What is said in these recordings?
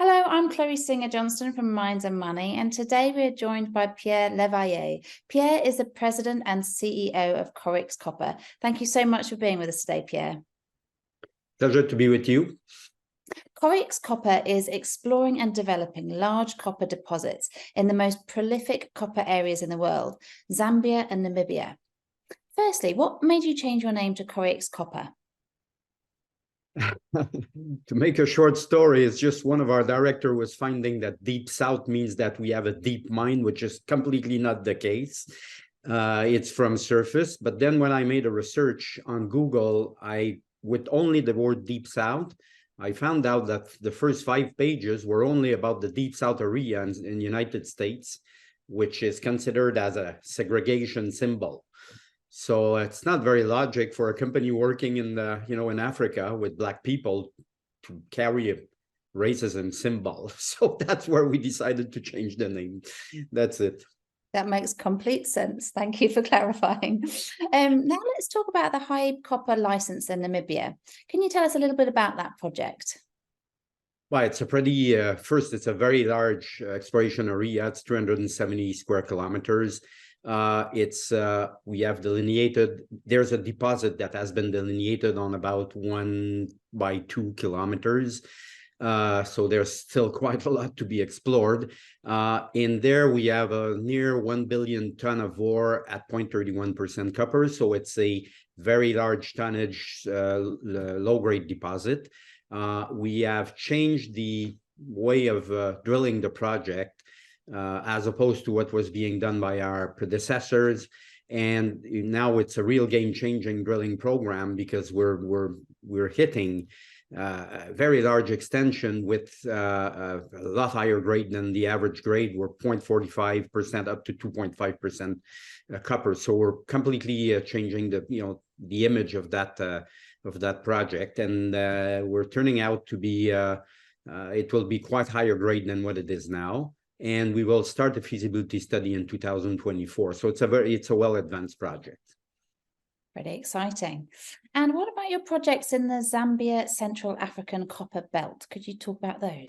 Hello, I'm Chloe Singer-Johnston from Minds and Money, and today we're joined by Pierre Leveille. Pierre is the President and CEO of Koryx Copper. Thank you so much for being with us today, Pierre. Pleasure to be with you. Koryx Copper is exploring and developing large copper deposits in the most prolific copper areas in the world, Zambia and Namibia. Firstly, what made you change your name to Koryx Copper? To make a short story, it's just one of our director was finding that deep south means that we have a deep mine, which is completely not the case. It's from surface. But then when I made a research on Google, with only the word deep south, I found out that the first 5 pages were only about the deep south area in the United States, which is considered as a segregation symbol. So it's not very logical for a company working in in Africa with Black people to carry a racism symbol. So that's where we decided to change the name. That's it. That makes complete sense. Thank you for clarifying. Now let's talk about the high copper license in Namibia. Can you tell us a little bit about that project? Well, it's a pretty, first, it's a very large exploration area. It's 370 square kilometers. We have delineated, there's a deposit that has been delineated on about 1 by 2 kilometers. So there's still quite a lot to be explored. In there, we have a near 1 billion ton of ore at 0.31% copper. So it's a very large tonnage, low-grade deposit. We have changed the way of drilling the project as opposed to what was being done by our predecessors. And now it's a real game-changing drilling program because we're hitting a very large extension with a lot higher grade than the average grade. We're 0.45% up to 2.5% copper. So we're completely changing the image of that project, and we're turning out to be it will be quite higher grade than what it is now. And we will start a feasibility study in 2024. So it's a well-advanced project. Pretty exciting. And what about your projects in the Zambia Central African Copper Belt? Could you talk about those?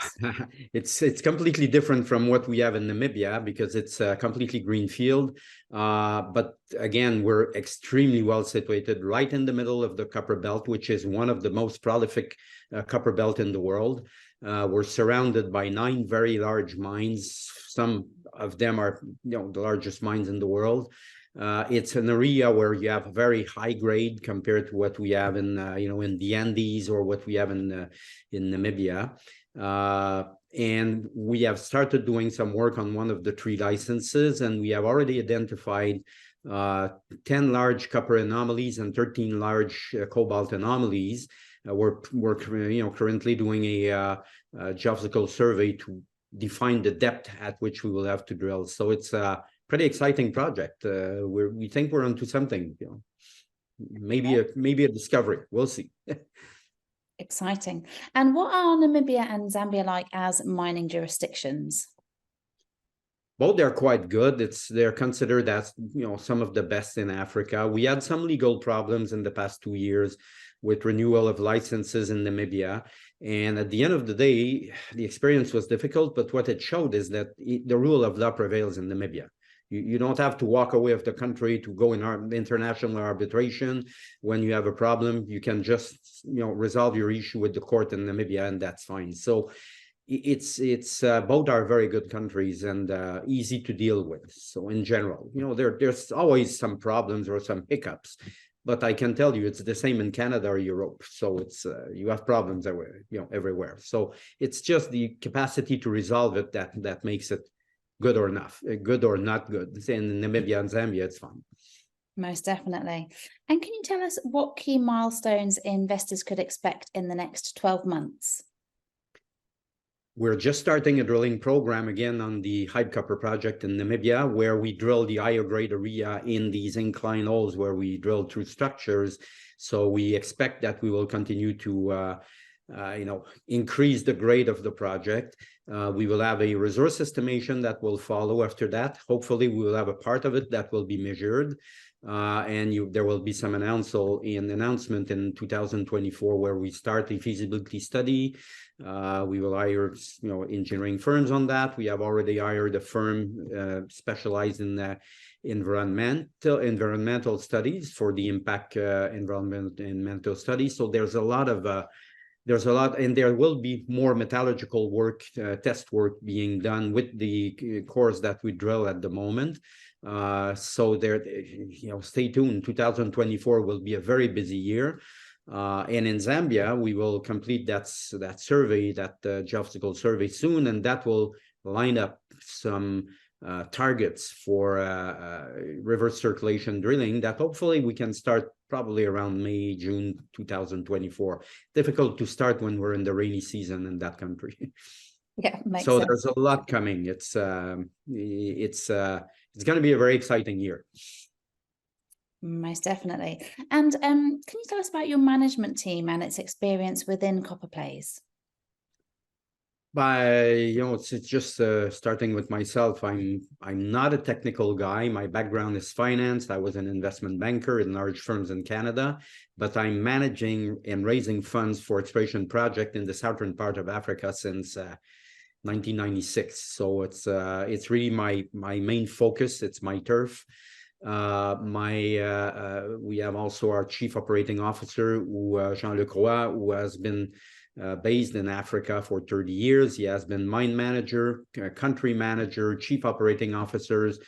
It's completely different from what we have in Namibia because it's a completely green field. But again, we're extremely well situated right in the middle of the copper belt, which is one of the most prolific copper belt in the world. We're surrounded by 9 very large mines. Some of them are, the largest mines in the world. It's an area where you have very high grade compared to what we have in, in the Andes or what we have in Namibia. And we have started doing some work on one of the 3 licenses, and we have already identified 10 large copper anomalies and 13 large cobalt anomalies. We're currently doing a geophysical survey to define the depth at which we will have to drill. So it's a pretty exciting project. We think we're onto something. Maybe a discovery. We'll see. Exciting. And what are Namibia and Zambia like as mining jurisdictions? Both are quite good. They're considered as some of the best in Africa. We had some legal problems in the past 2 years with renewal of licenses in Namibia. And at the end of the day, the experience was difficult, but what it showed is that the rule of law prevails in Namibia. You don't have to walk away of the country to go in international arbitration. When you have a problem, you can just resolve your issue with the court in Namibia, and that's fine. So it's both are very good countries and easy to deal with. So in general, there's always some problems or some hiccups. But I can tell you it's the same in Canada or Europe. So it's you have problems everywhere. So it's just the capacity to resolve it that makes it good or not good. In Namibia and Zambia, it's fine. Most definitely. And can you tell us what key milestones investors could expect in the next 12 months? We're just starting a drilling program again on the Hype Copper project in Namibia, where we drill the higher grade area in these incline holes where we drill through structures. So we expect that we will continue to increase the grade of the project. We will have a resource estimation that will follow after that. Hopefully, we will have a part of it that will be measured. and there will be some announcement in 2024 where we start the feasibility study. We will hire, engineering firms on that. We have already hired a firm specialized in environmental studies for the impact environmental studies. So there's a lot, and there will be more metallurgical work, test work being done with the cores that we drill at the moment. So there, stay tuned. 2024 will be a very busy year. And in Zambia, we will complete that survey, that geophysical survey soon, and that will line up some targets for reverse circulation drilling that hopefully we can start probably around May, June 2024. Difficult to start when we're in the rainy season in that country. Yeah, makes so sense. There's a lot coming. It's going to be a very exciting year. Most definitely. And can you tell us about your management team and its experience within copper plays? It's just starting with myself. I'm not a technical guy. My background is finance. I was an investment banker in large firms in Canada, but I'm managing and raising funds for exploration project in the southern part of Africa since 1996. So it's really my main focus. It's my turf. We have also our chief operating officer, Jean Lecroix, who has been based in Africa for 30 years. He has been mine manager, country manager, chief operating officers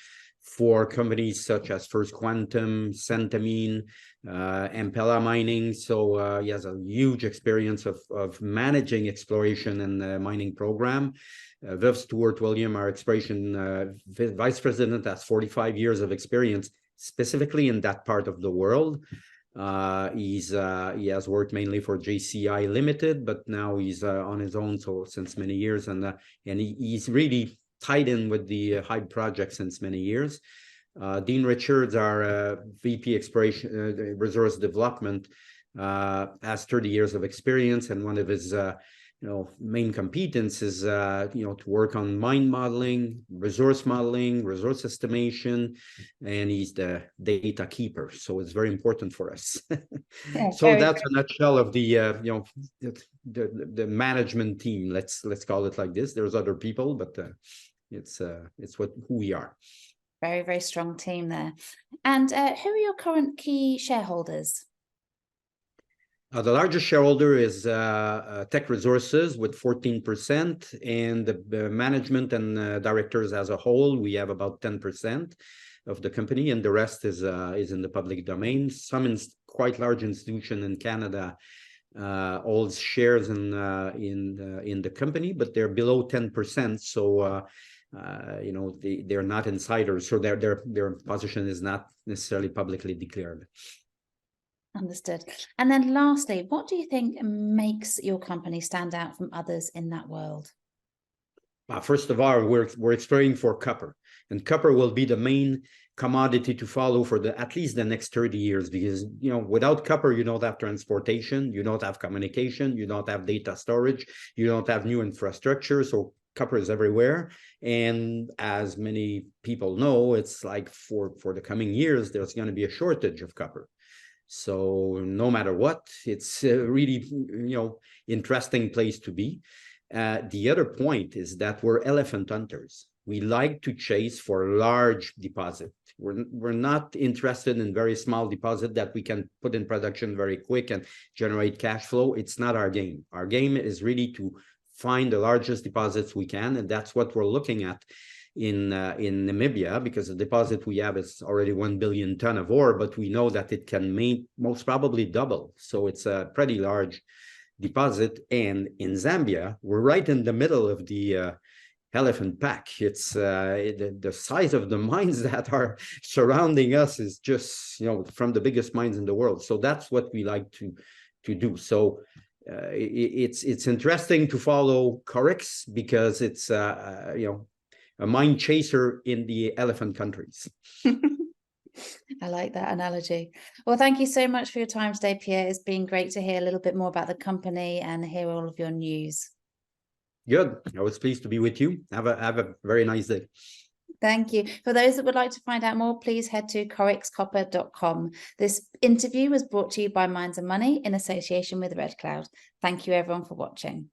for companies such as First Quantum, Centamin, Impala Mining. So he has a huge experience of managing exploration and mining program. Viv Stewart-William, our exploration vice president, has 45 years of experience specifically in that part of the world. He has worked mainly for JCI Limited, but now he's on his own since many years, and he's really tied in with the HYDE project since many years. Dean Richards, our VP Exploration Resource Development, has 30 years of experience, and one of his main competence is to work on mine modeling, resource estimation, and he's the data keeper. So it's very important for us. Yeah, so that's a nutshell of the the management team. Let's call it like this. There's other people, but it's who we are. Very, very strong team there. And who are your current key shareholders? The largest shareholder is Teck Resources with 14%, and the management and directors as a whole, we have about 10% of the company, and the rest is in the public domain. Some quite large institution in Canada holds shares in the company, but they're below 10%. So they're not insiders, so their position is not necessarily publicly declared. Understood. And then lastly, what do you think makes your company stand out from others in that world? First of all, we're exploring for copper, and copper will be the main commodity to follow for at least the next 30 years, because without copper you don't have transportation, you don't have communication, you don't have data storage, you don't have new infrastructure. So copper is everywhere, and as many people know, it's like for the coming years there's going to be a shortage of copper. So no matter what, it's a really interesting place to be. The other point is that we're elephant hunters. We like to chase for large deposit. We're not interested in very small deposit that we can put in production very quick and generate cash flow. It's not our game. Our game is really to find the largest deposits we can, and that's what we're looking at in Namibia, because the deposit we have is already 1 billion ton of ore, but we know that it can most probably double. So it's a pretty large deposit. And in Zambia, we're right in the middle of the elephant pack. It's the size of the mines that are surrounding us is just from the biggest mines in the world. So that's what we like to do. So it's interesting to follow Koryx because it's a mine chaser in the elephant countries. I like that analogy. Well, thank you so much for your time today, Pierre. It's been great to hear a little bit more about the company and hear all of your news. Good. I was pleased to be with you. Have a very nice day. Thank you. For those that would like to find out more, please head to koryxcopper.com. This interview was brought to you by Minds and Money in association with Red Cloud. Thank you everyone for watching.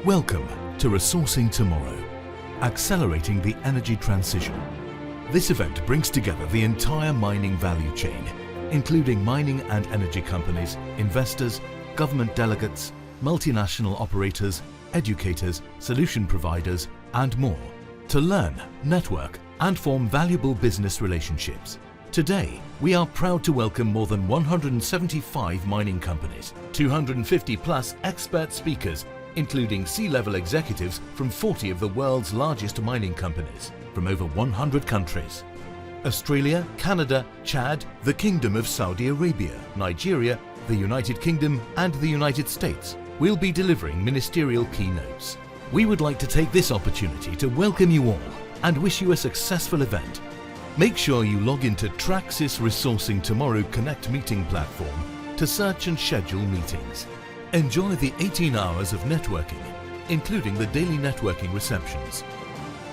Welcome to Resourcing Tomorrow, accelerating the energy transition. This event brings together the entire mining value chain, including mining and energy companies, investors, government delegates, multinational operators, educators, solution providers, and more, to learn, network, and form valuable business relationships. Today, we are proud to welcome more than 175 mining companies, 250 plus expert speakers, including C-level executives from 40 of the world's largest mining companies, from over 100 countries. Australia, Canada, Chad, the Kingdom of Saudi Arabia, Nigeria, the United Kingdom, and the United States will be delivering ministerial keynotes. We would like to take this opportunity to welcome you all and wish you a successful event. Make sure you log into Traxys Resourcing Tomorrow Connect meeting platform to search and schedule meetings. Enjoy the 18 hours of networking, including the daily networking receptions.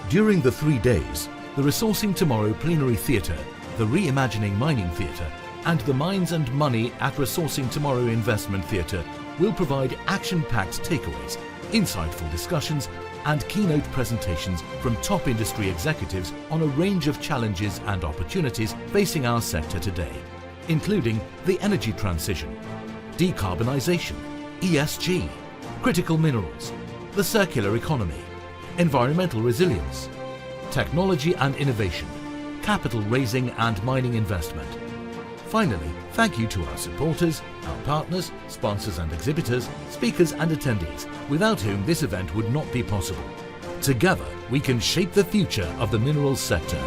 During the 3 days, the Resourcing Tomorrow Plenary Theatre, the Reimagining Mining Theatre, and the Minds and Money at Resourcing Tomorrow Investment Theatre will provide action-packed takeaways, insightful discussions, and keynote presentations from top industry executives on a range of challenges and opportunities facing our sector today, including the energy transition, decarbonisation, ESG, critical minerals, the circular economy, environmental resilience, technology and innovation, capital raising and mining investment. Finally, thank you to our supporters, our partners, sponsors and exhibitors, speakers and attendees, without whom this event would not be possible. Together, we can shape the future of the minerals sector.